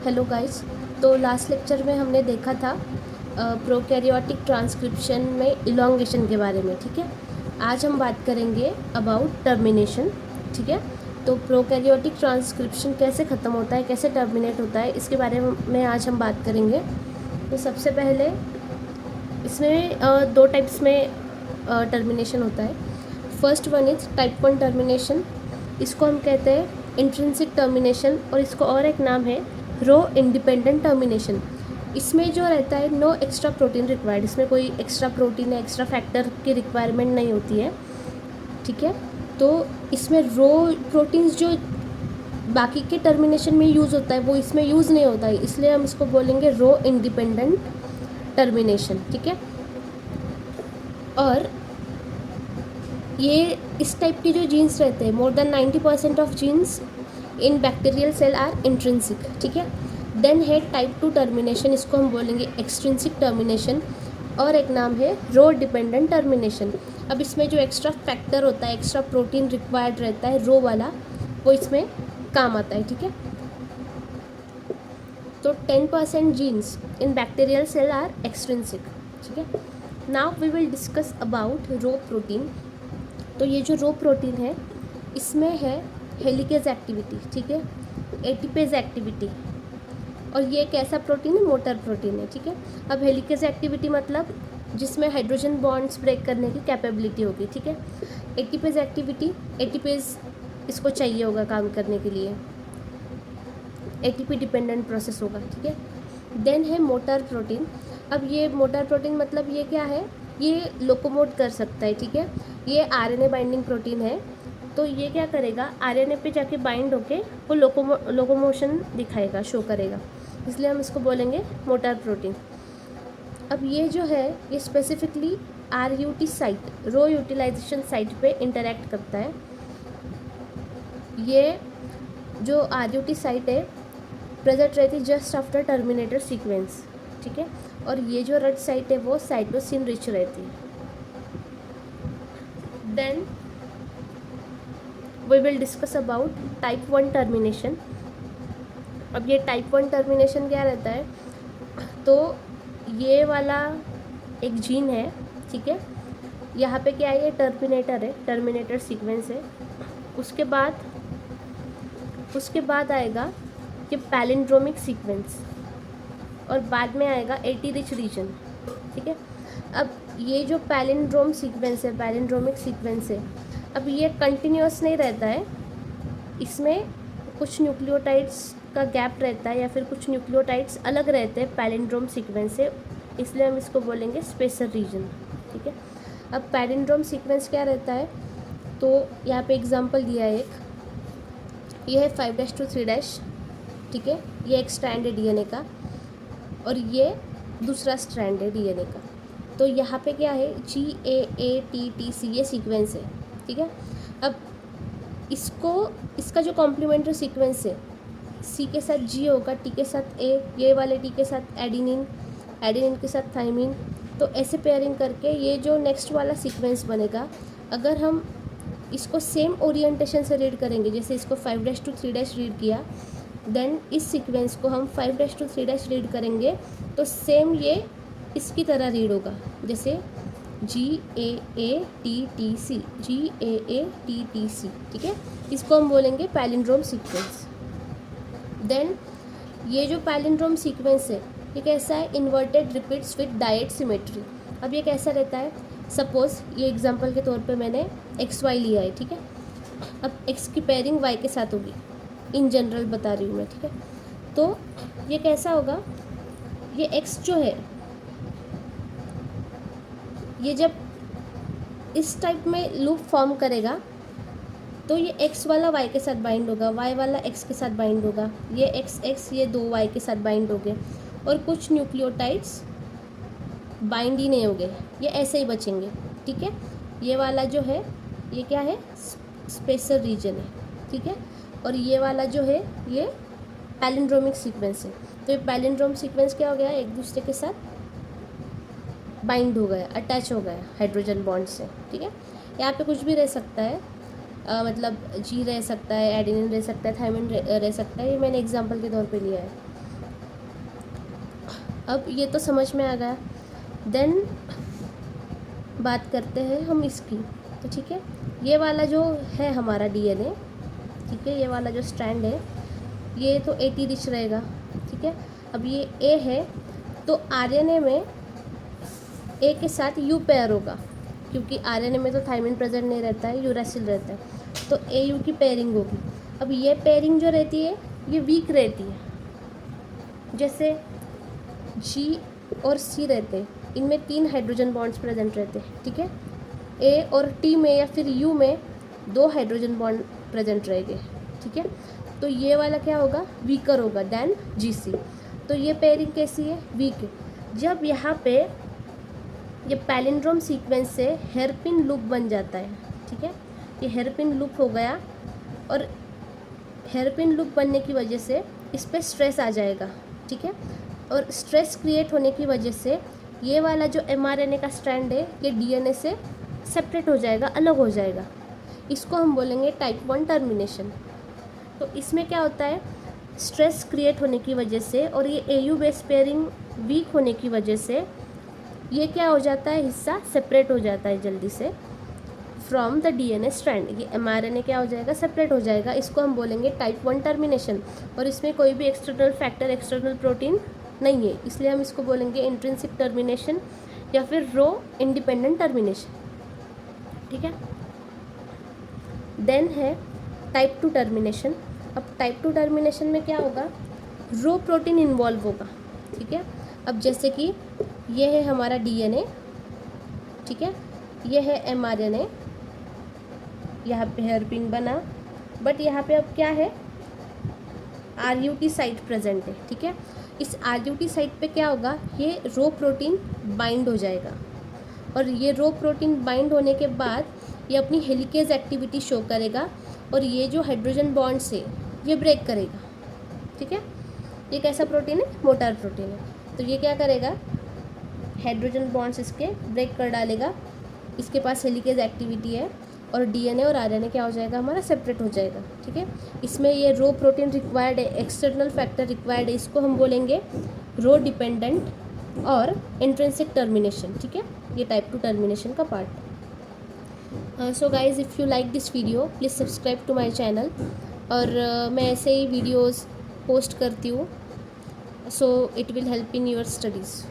Hello guys. तो last lecture में हमने देखा था प्रोकैरियोटिक ट्रांसक्रिप्शन में इलॉन्गेशन के बारे में। ठीक है, आज हम बात करेंगे अबाउट टर्मिनेशन। ठीक है, तो प्रोकैरियोटिक ट्रांसक्रिप्शन कैसे ख़त्म होता है, कैसे टर्मिनेट होता है, इसके बारे में आज हम बात करेंगे। तो सबसे पहले इसमें दो टाइप्स में टर्मिनेशन होता है। First one is type 1 termination, इसको हम कहते हैं इंट्रिंसिक टर्मिनेशन, और इसको और एक नाम है रो इंडिपेंडेंट टर्मिनेशन। इसमें जो रहता है नो एक्स्ट्रा प्रोटीन रिक्वायर्ड, इसमें कोई एक्स्ट्रा प्रोटीन या एक्स्ट्रा फैक्टर की रिक्वायरमेंट नहीं होती है। ठीक है, तो इसमें रो प्रोटीन्स जो बाकी के टर्मिनेशन में यूज़ होता है वो इसमें यूज़ नहीं होता है, इसलिए हम इसको बोलेंगे रो इंडिपेंडेंट टर्मिनेशन। ठीक है, और ये इस टाइप के जो जीन्स रहते हैं, more than 90% of genes in bacterial cell are intrinsic. ठीक है, देन है टाइप 2 टर्मिनेशन, इसको हम बोलेंगे एक्सट्रिंसिक टर्मिनेशन, और एक नाम है रो डिपेंडेंट टर्मिनेशन। अब इसमें जो एक्स्ट्रा फैक्टर होता है, एक्स्ट्रा प्रोटीन रिक्वायर्ड रहता है रो वाला, वो इसमें काम आता है। ठीक है, तो 10% genes in bacterial cell are extrinsic. ठीक है, now we will discuss about rho protein. तो ये जो रो प्रोटीन है इसमें है हेलिकेज एक्टिविटी, ठीक है, एटीपेज एक्टिविटी, और ये एक ऐसा प्रोटीन है, मोटर प्रोटीन है। ठीक है, अब हेलिकेज एक्टिविटी मतलब जिसमें हाइड्रोजन बॉन्ड्स ब्रेक करने की कैपेबिलिटी होगी। ठीक है, एटीपेज एक्टिविटी, एटीपेज इसको चाहिए होगा काम करने के लिए, एटीपी डिपेंडेंट प्रोसेस होगा। ठीक है, देन है मोटर प्रोटीन। अब ये मोटर प्रोटीन मतलब ये क्या है, ये लोकोमोट कर सकता है। ठीक है, ये आरएनए बाइंडिंग प्रोटीन है, तो ये क्या करेगा, आरएनए पे जाके बाइंड होके वो लोकोमोशन दिखाएगा, शो करेगा, इसलिए हम इसको बोलेंगे मोटर प्रोटीन। अब ये जो है ये स्पेसिफिकली आरयूटी साइट, रो यूटिलाइजेशन साइट पे इंटरेक्ट करता है। ये जो आरयूटी साइट है प्रेजेंट रहती है जस्ट आफ्टर टर्मिनेटर सीक्वेंस। ठीक है, और ये जो रेड साइट है वो साइटोसिन रिच रहती है। Then we will discuss about type 1 termination. अब ये टाइप 1 टर्मिनेशन क्या रहता है, तो ये वाला एक जीन है। ठीक है, यहाँ पे क्या है, ये टर्मिनेटर है, टर्मिनेटर सीक्वेंस है। उसके बाद आएगा कि पैलिंड्रोमिक सीक्वेंस, और बाद में आएगा एटी रिच रीजन। ठीक है, अब ये जो पैलिंड्रोम सीक्वेंस है, पैलिंड्रोमिक सीक्वेंस है, अब ये कंटिन्यूस नहीं रहता है, इसमें कुछ न्यूक्लियोटाइड्स का गैप रहता है या फिर कुछ न्यूक्लियोटाइड्स अलग रहते हैं पैलिंड्रोम सीक्वेंस से, इसलिए हम इसको बोलेंगे स्पेसर रीजन। ठीक है, अब पैलिंड्रोम सीक्वेंस क्या रहता है, तो यहाँ पे एग्जांपल दिया है एक, ये है 5' to 3'। ठीक है, ये एक स्ट्रैंड है डीएनए का, और ये दूसरा स्ट्रैंड है डीएनए का। तो यहाँ पे क्या है, GAATTC ये सीक्वेंस है। ठीक है, अब इसका जो कॉम्प्लीमेंट्री सीक्वेंस है, C के साथ G होगा, T के साथ A, ये वाले T के साथ एडिनिन, एडिनिन के साथ थाइमिन, तो ऐसे पेयरिंग करके ये जो नेक्स्ट वाला सीक्वेंस बनेगा, अगर हम इसको सेम ओरिएंटेशन से रीड करेंगे, जैसे इसको 5' to 3' रीड किया, देन इस सीक्वेंस को हम 5' to 3' रीड करेंगे, तो सेम ये इसकी तरह रीड होगा, जैसे GAATTC, GAATTC। ठीक है, इसको हम बोलेंगे पैलिंड्रोम सीक्वेंस। देन ये जो पैलिंड्रोम सीक्वेंस है ये कैसा है, inverted repeats with diet symmetry. अब ये कैसा रहता है, सपोज ये एग्जांपल के तौर पे मैंने XY लिया है। ठीक है, अब X की पेयरिंग Y के साथ होगी, इन जनरल बता रही हूँ मैं। ठीक है, तो ये कैसा होगा, ये X जो है ये जब इस टाइप में लूप फॉर्म करेगा, तो ये X वाला Y के साथ बाइंड होगा, Y वाला X के साथ बाइंड होगा, ये XX ये 2 Y के साथ बाइंड हो गए, और कुछ न्यूक्लियोटाइड्स बाइंड ही नहीं हो गए, ये ऐसे ही बचेंगे। ठीक है, ये वाला जो है ये क्या है, स्पेसर रीजन है। ठीक है, और ये वाला जो है ये पैलिंड्रोमिक सीक्वेंस है। तो ये पैलिंड्रोम सीक्वेंस क्या हो गया, एक दूसरे के साथ बाइंड हो गया, अटैच हो गया हाइड्रोजन बॉन्ड से। ठीक है, यहाँ पे कुछ भी रह सकता है, मतलब G रह सकता है, एडेनिन रह सकता है, थायमिन रह सकता है, ये मैंने एग्जांपल के तौर पे लिया है। अब ये तो समझ में आ गया। देन बात करते हैं हम इसकी। तो ठीक है, ये वाला जो है हमारा डीएनए, ठीक है, ये वाला जो स्ट्रैंड है ये तो 80 रिच रहेगा। ठीक है, अब ये ए है तो आरएनए में ए के साथ यू पेयर होगा, क्योंकि आरएनए में तो थायमिन प्रेजेंट नहीं रहता है, यूरासिल रहता है, तो ए यू की पेयरिंग होगी। अब ये पेयरिंग जो रहती है ये वीक रहती है, जैसे जी और सी रहते हैं, इनमें 3 हाइड्रोजन बॉन्ड्स प्रेजेंट रहते हैं। ठीक है, ए और टी में या फिर यू में 2 हाइड्रोजन बॉन्ड प्रेजेंट रहेंगे। ठीक है, तो ये वाला क्या होगा, वीकर होगा देन जी सी। तो ये पेयरिंग कैसी है, वीक है। जब यहाँ पे ये पैलिंड्रोम सीक्वेंस से हेयरपिन लूप बन जाता है, ठीक है, ये हेयरपिन लूप हो गया, और हेयरपिन लूप बनने की वजह से इस पर स्ट्रेस आ जाएगा। ठीक है, और स्ट्रेस क्रिएट होने की वजह से ये वाला जो एमआरएनए का स्ट्रैंड है ये डीएनए से सेपरेट हो जाएगा, अलग हो जाएगा। इसको हम बोलेंगे टाइप 1 टर्मिनेशन। तो इसमें क्या होता है, स्ट्रेस क्रिएट होने की वजह से और ये एयू बेस पेयरिंग वीक होने की वजह से ये क्या हो जाता है, हिस्सा सेपरेट हो जाता है जल्दी से फ्रॉम द डीएनए स्ट्रैंड। ये एमआरएनए क्या हो जाएगा, सेपरेट हो जाएगा। इसको हम बोलेंगे टाइप 1 टर्मिनेशन। और इसमें कोई भी एक्सटर्नल फैक्टर, एक्सटर्नल प्रोटीन नहीं है, इसलिए हम इसको बोलेंगे इंट्रिंसिक टर्मिनेशन या फिर रो इंडिपेंडेंट टर्मिनेशन। ठीक है, देन है टाइप 2 टर्मिनेशन। अब टाइप 2 टर्मिनेशन में क्या होगा, रो प्रोटीन इन्वॉल्व होगा। ठीक है, अब जैसे कि ये है हमारा डीएनए, ठीक है, ये है एमआरएनए, यहाँ पे हेयरपिन बना, बट यहाँ पे अब क्या है, आरयूटी साइट प्रेजेंट है। ठीक है, इस आरयूटी साइट पे क्या होगा, ये रो प्रोटीन बाइंड हो जाएगा, और ये रो प्रोटीन बाइंड होने के बाद ये अपनी हेलिकेज एक्टिविटी शो करेगा, और ये जो हाइड्रोजन बॉन्ड्स है ये ब्रेक करेगा। ठीक है, ये कैसा प्रोटीन है, मोटार प्रोटीन है। तो ये क्या करेगा, हाइड्रोजन बॉन्ड्स इसके ब्रेक कर डालेगा, इसके पास हेलिकेज एक्टिविटी है, और डीएनए और आरएनए क्या हो जाएगा, हमारा सेपरेट हो जाएगा। ठीक है, इसमें ये रो प्रोटीन रिक्वायर्ड है, एक्सटर्नल फैक्टर रिक्वायर्ड है, इसको हम बोलेंगे रो डिपेंडेंट और इंट्रिंसिक टर्मिनेशन। ठीक है, ये टाइप 2 टर्मिनेशन का part. So guys, if you like this video please subscribe to my channel, और मैं ऐसे ही वीडियोज़ पोस्ट करती हूँ, so it will help in your studies.